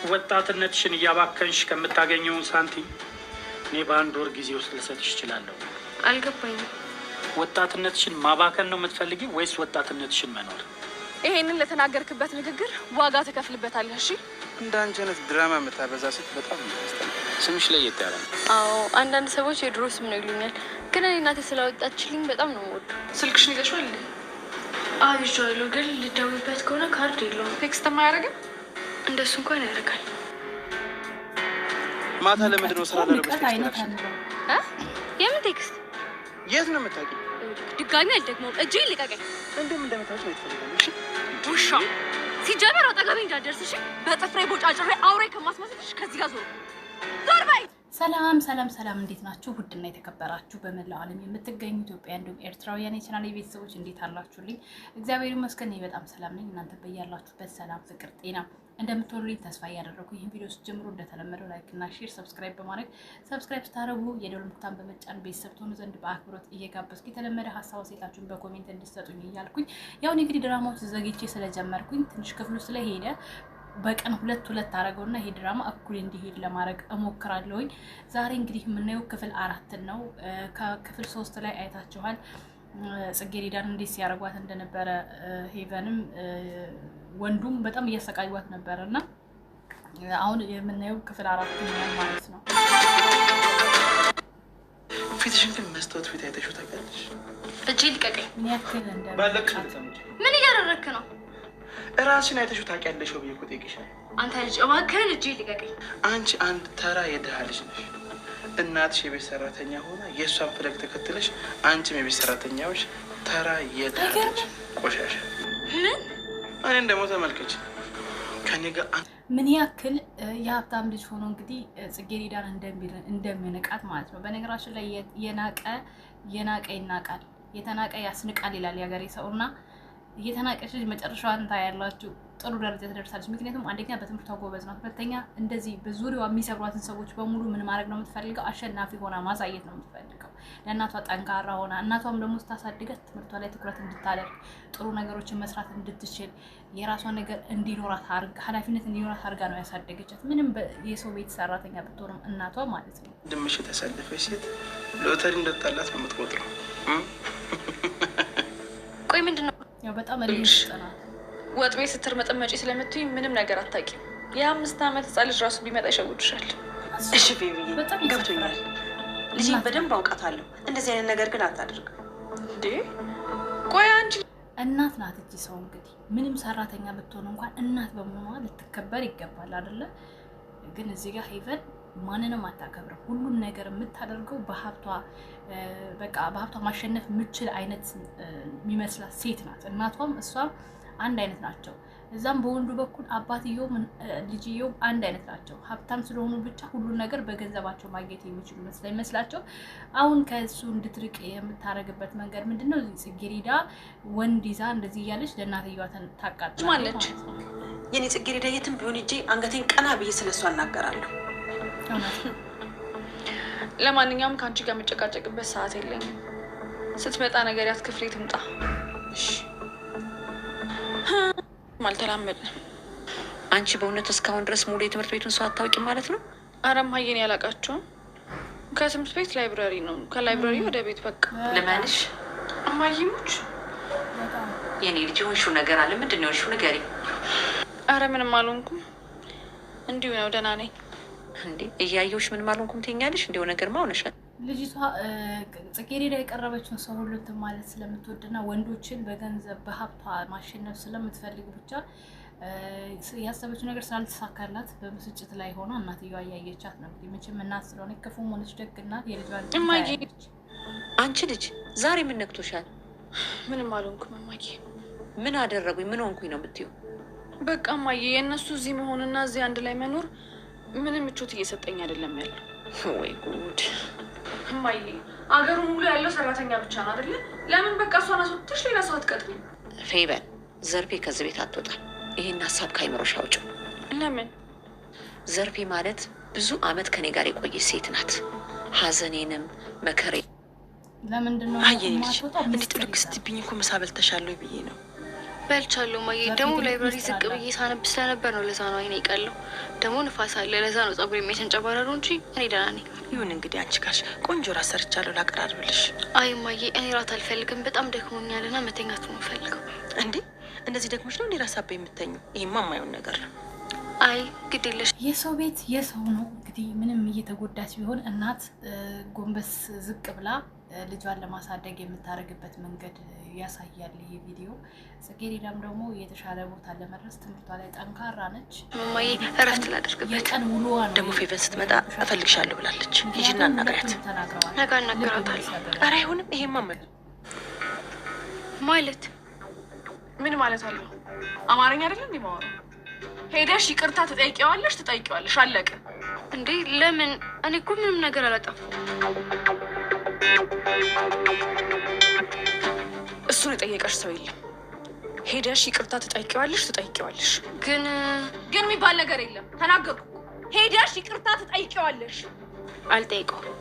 ወጣትነትሽን እያባከንሽ ከምታገኘው ሳንቲም እኔ በአንድ ወር ጊዜ ውስጥ ልሰጥሽ እችላለሁ። አልገባኝም። ወጣትነትሽን ማባከን ነው የምትፈልጊው ወይስ ወጣትነትሽን መኖር? ይሄንን ለተናገርክበት ንግግር ዋጋ ተከፍልበታለህ። እሺ፣ እንደ አንቺ አይነት ድራማ የምታበዛ ሴት በጣም ያስጠላል። ስምሽ ለየት ያለ ነው። አዎ፣ አንዳንድ ሰዎች የድሮ ስም ነው ይሉኛል፣ ግን እኔ እናቴ ስላወጣችልኝ በጣም ነው የምወደው። ስልክሽን ይዘሽዋል እንዴ? ይዤዋለሁ፣ ግን ልደውልበት ከሆነ ካርድ የለውም። ቴክስትም አያደርግም? እንደሱ እንኳን ያደርጋል። ማታ ለምንድን ነው ስራ ለረበሽ? የምን ቴክስት? የት ነው የምታውቂው? ድጋሚ አልደግመውም። እጅ ልቀቀኝ። እንደምታውቂው ነው የተፈለገው። ውሻ ሲጀመር አጠገቤ እንዳትደርስ እሺ። በጥፍሬ ቦጫጭሬ አውሬ ከማስመስልሽ ከዚህ ጋር ዞር በይ። ሰላም ሰላም ሰላም፣ እንዴት ናችሁ? ውድና የተከበራችሁ በመላው ዓለም የምትገኙ ኢትዮጵያ እንዲሁም ኤርትራውያን የቻናሌ ቤተሰቦች እንዴት አላችሁልኝ? እግዚአብሔር ይመስገን እኔ በጣም ሰላም ነኝ። እናንተ በያላችሁበት ሰላም፣ ፍቅር፣ ጤና እንደምትወሉልኝ ተስፋ እያደረኩ ይህን ቪዲዮ ስትጀምሩ እንደተለመደው ላይክ እና ሼር፣ ሰብስክራይብ በማድረግ ሰብስክራይብ ስታደርጉ የደወል ምልክቱን በመጫን ቤተሰብ ትሆኑ ዘንድ በአክብሮት እየጋበዝኩ የተለመደ ሀሳብ አስተያየታችሁን በኮሜንት እንድትሰጡኝ እያልኩኝ ያው እንግዲህ ድራማዎች ዘግይቼ ስለጀመርኩኝ ትንሽ ክፍሉ ስለሄደ በቀን ሁለት አደረገውና ይሄ ድራማ እኩል እንዲሄድ ለማድረግ እሞክራለሁኝ። ዛሬ እንግዲህ የምናየው ክፍል 4 ነው። ከክፍል 3 ላይ አይታችኋል ጽጌረዳን እንዴት ሲያረጓት እንደነበረ፣ ሄቨንም ወንዱም በጣም እያሰቃዩት ነበረ እና አሁን የምናየው ክፍል 4 ነው ማለት ነው። ፊትሽን ግን መስታወት ፊት አይተሽው ታውቂያለሽ? እጄ ልቀቀኝ። ምን ያክል ምን እያደረክ ነው? ራስሽን አይተሽው ታውቂያለሽ ወይ ብዬሽ እኮ ጠይቄሻለሁ። አንተ ልጅ እባክህን እጄ ልቀቀኝ። አንቺ አንድ ተራ የድሃ ልጅ ነሽ። እናትሽ የቤት ሰራተኛ ሆና የእሷን ፈለግ ተከትለሽ አንቺም የቤት ሰራተኛዎች ተራ የድሃ ልጅ ቆሻሻ። እኔን ደግሞ ተመልከች ከኔ ጋር ምን ያክል የሀብታም ልጅ ሆኖ እንግዲህ ጽጌረዳን እንደሚንቃት ማለት ነው። በነገራችን ላይ የናቀ ይናቃል፣ የተናቀ ያስንቃል ይላል የሀገሬ ሰውና እየተናቀች ልጅ መጨረሻዋን ታያላችሁ። ጥሩ ደረጃ ትደርሳለች። ምክንያቱም አንደኛ በትምህርቷ ጎበዝ ናት፣ ሁለተኛ እንደዚህ በዙሪያዋ የሚሰሯትን ሰዎች በሙሉ ምን ማድረግ ነው የምትፈልገው? አሸናፊ ሆና ማሳየት ነው የምትፈልገው። ለእናቷ ጠንካራ ሆና፣ እናቷም ደግሞ ስታሳድገት ትምህርቷ ላይ ትኩረት እንድታደርግ፣ ጥሩ ነገሮችን መስራት እንድትችል፣ የራሷ ነገር እንዲኖራት ኃላፊነት እንዲኖራት አድርጋ ነው ያሳደገቻት። ምንም የሰው ቤት ሰራተኛ ብትሆንም እናቷ ማለት ነው። ድምሽ የተሰለፈች ሴት ሎተሪ እንደጣላት ነው የምትቆጥረው። ቆይ ምንድን ነው ያው በጣም እልሽጠናል። ወጥ ቤት ስትርመጠመጪ ስለምትይ ምንም ነገር አታውቂም። የ5 ዓመት ህፃን ልጅ ራሱ ቢመጣ ይሸውድሻል። እሺ ቤቢዬ ገብቶኛል። ልጄን በደንብ አውቃታለሁ። እንደዚህ አይነት ነገር ግን አታደርግም እንዴ። ቆይ አንቺ እናት ናት እቺ ሰው እንግዲህ ምንም ሰራተኛ ብትሆን እንኳን እናት በመሆኗ ልትከበር ይገባል አይደለ? ግን እዚህ ጋር ሄቨን ማንንም አታከብርም። ሁሉን ነገር የምታደርገው በሀብቷ በቃ በሀብቷ ማሸነፍ የምችል አይነት የሚመስላት ሴት ናት። እናቷም እሷም አንድ አይነት ናቸው። እዛም በወንዱ በኩል አባትየውም ልጅየውም አንድ አይነት ናቸው። ሀብታም ስለሆኑ ብቻ ሁሉን ነገር በገንዘባቸው ማግኘት የሚችሉ ይመስላቸው። አሁን ከእሱ እንድትርቅ የምታደርግበት መንገድ ምንድነው? ጽጌረዳ ወንድ ይዛ እንደዚህ እያለች ለእናትየዋ ታቃጥላለች። የኔ ጽጌረዳ የትም ቢሆን እጄ አንገቴን ቀና ብዬ ስለሷ እናገራለሁ። ለማንኛውም ከአንቺ ጋር የምጨቃጨቅበት ሰዓት የለኝም። ስትመጣ ነገር ያት ክፍሌ ትምጣ። አልተላመድንም። አንቺ በእውነት እስካሁን ድረስ ሙሉ የትምህርት ቤቱን ሰው አታውቂም ማለት ነው? አረማየን ያላቃቸውም። ከትምህርት ቤት ላይብራሪ ነው፣ ከላይብራሪ ወደ ቤት በቃ። ለማንሽ እማዬሞች የኔ ልጅ የሆንሽው ነገር አለ። ምንድን ነው የሆንሽው? ንገሪኝ። አረ ምንም አልሆንኩም፣ እንዲሁ ነው። ደህና ነኝ። እንዴ እያየሁሽ ምንም አልሆንኩም ትይኛለሽ? እንዲሁ ነገር ማሆነሻል። ልጅቷ ጽጌረዳ የቀረበችውን ሰው ሁሉ እንትን ማለት ስለምትወድና ወንዶችን በገንዘብ በሀብቷ ማሸነፍ ስለምትፈልግ ብቻ ያሰበችው ነገር ስላልተሳካላት በብስጭት ላይ ሆና እናትየዋ እያየቻት ነው። እንግዲህ መቼም እናት ስለሆነ ክፉም ሆነች ደግ እናት የልጇን እማዬ። አንቺ ልጅ ዛሬ ምን ነክቶሻል? ምንም አልሆንኩም እማዬ። ምን አደረጉኝ? ምን ሆንኩኝ ነው የምትይው? በቃ እማዬ የእነሱ እዚህ መሆንና እዚህ አንድ ላይ መኖር ምንም ምቾት እየሰጠኝ አይደለም ያለው። ወይ ጉድ እማዬ፣ አገሩ ሙሉ ያለው ሰራተኛ ብቻ ነው አይደለ? ለምን በቃ እሷን አስወጥተሽ ሌላ ሰው አትቀጥሪም? ፌበን ዘርፌ ከዚህ ቤት አትወጣም። ይሄን ሀሳብ ካይምሮሽ አውጪው። ለምን? ዘርፌ ማለት ብዙ አመት ከኔ ጋር የቆየች ሴት ናት። ሀዘኔንም መከሬ ለምንድን ነው አየኔ ልጅ እንዴት ጥልቅ ስትብኝ እኮ ምሳ በልተሻለሁ ብዬ ነው። በልቻለሁ ማየ። ደግሞ ላይብራሪ ዝቅ ብዬ ሳነብ ስለነበር ነው። ለዛ ነው አይኔ ቀለው። ደግሞ ንፋስ አለ። ለዛ ነው ጸጉሬ የሚያንጨባረረው እንጂ እኔ ደህና ነኝ። ይሁን እንግዲህ አንቺ ካልሽ ቆንጆ ራት ሰርቻለሁ ላቀራርብልሽ። አይ ማየ እኔ ራት አልፈልግም። በጣም ደክሞኛልና መተኛት ነው የምፈልገው። እንዴ እንደዚህ ደክሞሽ ነው እንዴ ራስ አበይ የምተኙ? ይሄማ የማይሆን ነገር ነው። አይ ግድ የለሽ። የሰው ቤት የሰው ነው። እንግዲህ ምንም እየተጎዳች ቢሆን እናት ጎንበስ ዝቅ ብላ ልጇን ለማሳደግ የምታደርግበት መንገድ ያሳያል ይሄ ቪዲዮ። ጽጌረዳም ደግሞ የተሻለ ቦታ ለመድረስ ትምህርቷ ላይ ጠንካራ ነች። ማማዬ እረፍት ላደርግበት። የቀን ውሎዋ ነው። ደግሞ ፌቨን ስትመጣ እፈልግሻለሁ ብላለች። ሂጂና አናግሪያት። ነገ አናግራታለሁ። ኧረ አይሆንም። ይሄማ ማለት ምን ማለት አለው? አማርኛ አይደለም እንዴ ማወራው? ሄደሽ ይቅርታ ትጠይቂዋለሽ። አለቀ እንዴ? ለምን? እኔ እኮ ምንም ነገር አላጠፋም። እሱን የጠየቀሽ ሰው የለም። ሄደሽ ይቅርታ ትጠይቂዋለሽ። ግን የሚባል ነገር የለም። ተናገርኩ። ሄደሽ ይቅርታ ትጠይቂዋለሽ። አልጠይቀውም።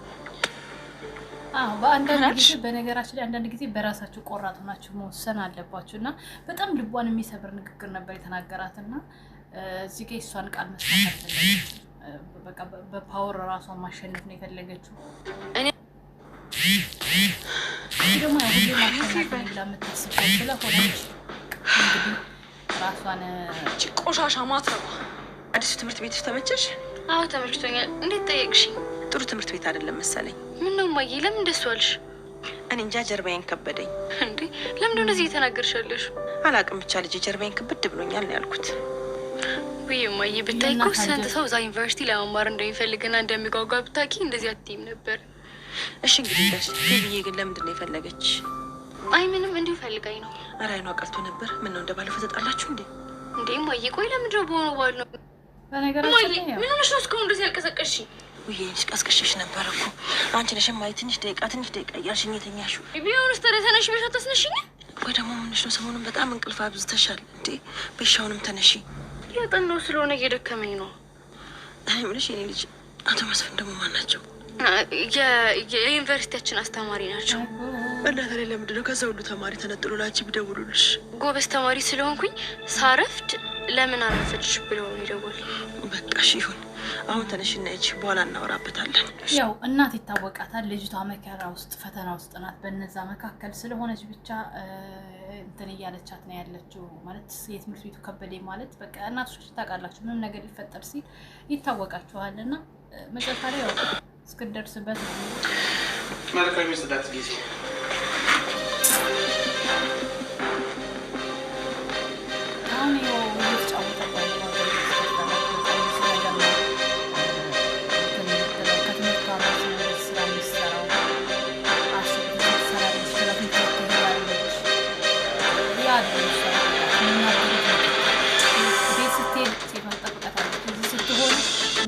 በአንዳንድ ጊዜ በነገራችን ላይ አንዳንድ ጊዜ በራሳችሁ ቆራጥ ሆናችሁ መወሰን አለባችሁ እና በጣም ልቧን የሚሰብር ንግግር ነበር የተናገራትና እዚህ ጋር እሷን ቃል መስማት አልፈለገችም። በቃ በፓወር ራሷን ማሸነፍ ነው የፈለገችው። እኔ ደግሞ ያሁሉ ማሸነፍ ብላ የምታስበው ስለሆነች እንግዲህ ራሷን ቆሻሻ ማትረባ። አዲሱ ትምህርት ቤት ተመቸሽ? አዎ ተመችቶኛል። እንዴት ጠየቅሽኝ? ጥሩ ትምህርት ቤት አይደለም መሰለኝ። ምን ነው ማዬ? ለምን እንደሱ አልሽ? እኔ እንጃ ጀርባዬን ከበደኝ። እንዴ ለምን እንደዚህ እየተናገርሻለሽ? አላውቅም ብቻ ልጅ ጀርባዬን ከበድ ብሎኛል ነው ያልኩት። ወይ ማዬ ብታይ እኮ ስንት ሰው እዛ ዩኒቨርሲቲ ለመማር እንደሚፈልግና እንደሚጓጓ ብታውቂ እንደዚህ አትይም ነበር። እሺ እንግዲህ ጋሽ ሄብዬ ግን ለምንድን ነው የፈለገች? አይ ምንም እንዲሁ ፈልጋኝ ነው። ኧረ አይኗ ቀልቶ ነበር። ምን ነው እንደባለፈው ተጣላችሁ እንዴ? እንዴ ማዬ ቆይ ለምንድን ነው በሆነ ባል ነው? በነገራችን ላይ ምን ሆነሽ ነው እስካሁን ድረስ ያልቀሰቀስሽ? ውይ ቀስቅሽሽ ነበር እኮ አንቺ ነሽ ማይ ትንሽ ደቂቃ እያልሽኝ የተኛሽው። ቢሆንስ ታዲያ ተነሽ ብለሽ አታስነሽኝ? ወይ ደግሞ ምንሽ ነው ሰሞኑን በጣም እንቅልፍ አብዝተሻል እንዴ? በሻውንም ተነሺ። ያጠናው ስለሆነ እየደከመኝ ነው። አይ ምንሽ የኔ ልጅ አቶ መስፍን ደግሞ ማን ናቸው? የዩኒቨርሲቲያችን አስተማሪ ናቸው። እና ታዲያ ለምንድን ነው ከዛ ሁሉ ተማሪ ተነጥሎ ላንቺ ቢደውሉልሽ? ጎበዝ ተማሪ ስለሆንኩኝ ሳረፍድ ለምን አረፈድሽ ብለው ነው ይደውል። በቃ እሺ ይሁን። አሁን ተነሽና እቺ በኋላ እናወራበታለን። ያው እናት ይታወቃታል። ልጅቷ መከራ ውስጥ ፈተና ውስጥ ናት። በነዛ መካከል ስለሆነች ብቻ እንትን እያለቻት ነው ያለችው። ማለት የትምህርት ቤቱ ከበዴ ማለት በቃ እናቶች ታውቃላችሁ፣ ምንም ነገር ሊፈጠር ሲል ይታወቃችኋል። እና መጨረሻ ላይ ያው እስክትደርስበት ነው መልካም የጽዳት ጊዜ አሁን ያው እየተጫወተባት ነው።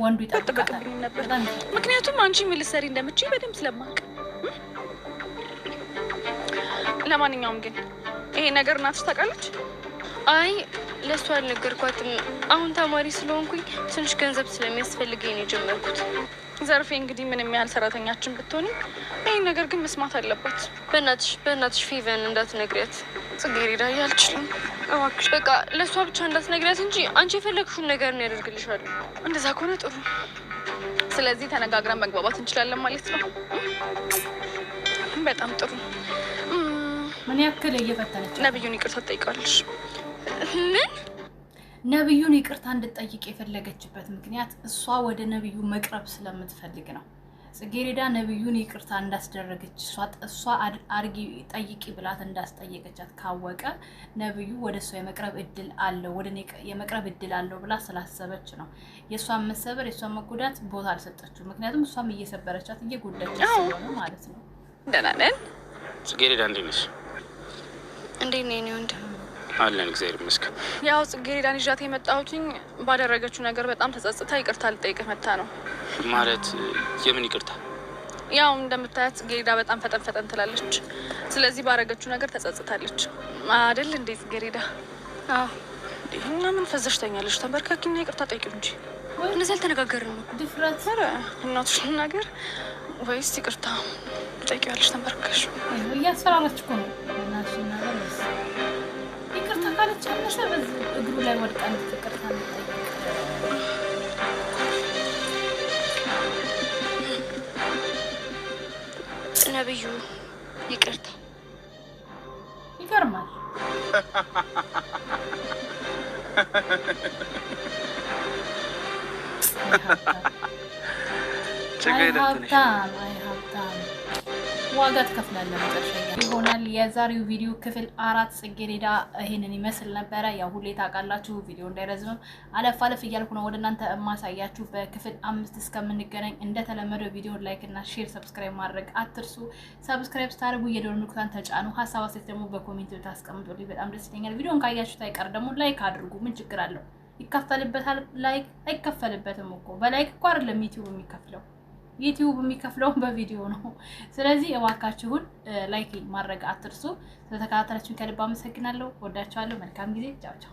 ወንዱ ይጠብቃታል ነበር። ምክንያቱም አንቺ ምን ልትሰሪ እንደምትችይ በደንብ ስለማውቅ። ለማንኛውም ግን ይሄ ነገር እናትሽ ታውቃለች? አይ ለእሷ አልነገርኳትም። አሁን ተማሪ ስለሆንኩኝ ትንሽ ገንዘብ ስለሚያስፈልገኝ ነው የጀመርኩት። ዘርፌ እንግዲህ ምንም ያህል ሰራተኛችን ብትሆኒ ይሄን ነገር ግን መስማት አለባት። በእናትሽ ፌቨን እንዳትነግሪያት። ጽጌረዳ አልችልም እባክሽ። በቃ ለእሷ ብቻ እንዳትነግሪያት እንጂ አንቺ የፈለግሽውን ነገር ነው ያደርግልሻለሁ። እንደዛ ከሆነ ጥሩ። ስለዚህ ተነጋግረን መግባባት እንችላለን ማለት ነው። በጣም ጥሩ። ምን ያክል እየፈተነች ነብዩን ይቅርታ ትጠይቃለሽ? ምን? ነብዩን ይቅርታ እንድትጠይቅ የፈለገችበት ምክንያት እሷ ወደ ነብዩ መቅረብ ስለምትፈልግ ነው። ጽጌረዳ ነብዩን ይቅርታ እንዳስደረገች እሷ አርጊ ጠይቂ ብላት እንዳስጠየቀቻት ካወቀ ነብዩ ወደ እሷ የመቅረብ እድል አለው የመቅረብ እድል አለው ብላ ስላሰበች ነው። የእሷን መሰበር የእሷን መጎዳት ቦታ አልሰጠችው። ምክንያቱም እሷም እየሰበረቻት እየጎዳች ስለሆነ ማለት ነው። ደህና ነን። ጽጌረዳ እንዴት ነሽ? እንዴት ነኝ ወንድ? አለን እግዚአብሔር ይመስገን። ያው ጽጌረዳን ይዣት የመጣሁትኝ ባደረገችው ነገር በጣም ተጸጽታ ይቅርታ ልጠይቅ መታ ነው። ማለት የምን ይቅርታ? ያው እንደምታያት ጽጌረዳ በጣም ፈጠን ትላለች። ስለዚህ ባደረገችው ነገር ተጸጽታለች አይደል እንዴ ጽጌረዳ? አዎ። እና ምን ፈዘሽተኛለሽ? ተንበርካኪና ይቅርታ ጠይቂው እንጂ። እነዚህ አልተነጋገርንም። ድፍረት ኧረ እናትሽ ነገር ወይስ ይቅርታ ጠይቂዋለሽ ተንበርካሽ? እያስፈራራች እኮ ነው። እናትሽ ነገር ይቅርታ ካለች ከዛች አነሰ በዚህ እግሩ ላይ ወድቃ እንድትቀርታ እንጠይቅ። ነብዩ ይቅርታ። ይገርማል። ሀብታም ዋጋ ትከፍላለህ መጨረሻ ይሆናል። የዛሬው ቪዲዮ ክፍል 4 ጽጌረዳ ይሄንን ይመስል ነበረ። ያው ሁሌ ታውቃላችሁ ቪዲዮ እንዳይረዝም አለፍ አለፍ እያልኩ ነው ወደ እናንተ የማሳያችሁ። በክፍል 5 እስከምንገናኝ እንደተለመደው ቪዲዮ ላይክ እና ሼር ሰብስክራይብ ማድረግ አትርሱ። ሰብስክራይብ ስታደርጉ የደወል ምልክቱን ተጫኑ። ሀሳብ አስተያየት ደግሞ በኮሜንት ታስቀምጡልኝ፣ በጣም ደስ ይለኛል። ቪዲዮን ካያችሁት አይቀር ደግሞ ላይክ አድርጉ። ምን ችግር አለው? ይከፈልበታል። ላይክ አይከፈልበትም እኮ በላይክ እኮ አይደለም ዩቲዩብ የሚከፍለው። ዩቲዩብ የሚከፍለው በቪዲዮ ነው። ስለዚህ እባካችሁን ላይክ ማድረግ አትርሱ። ስለተከታተላችሁን ከልብ አመሰግናለሁ። ወዳችኋለሁ። መልካም ጊዜ። ቻው ቻው።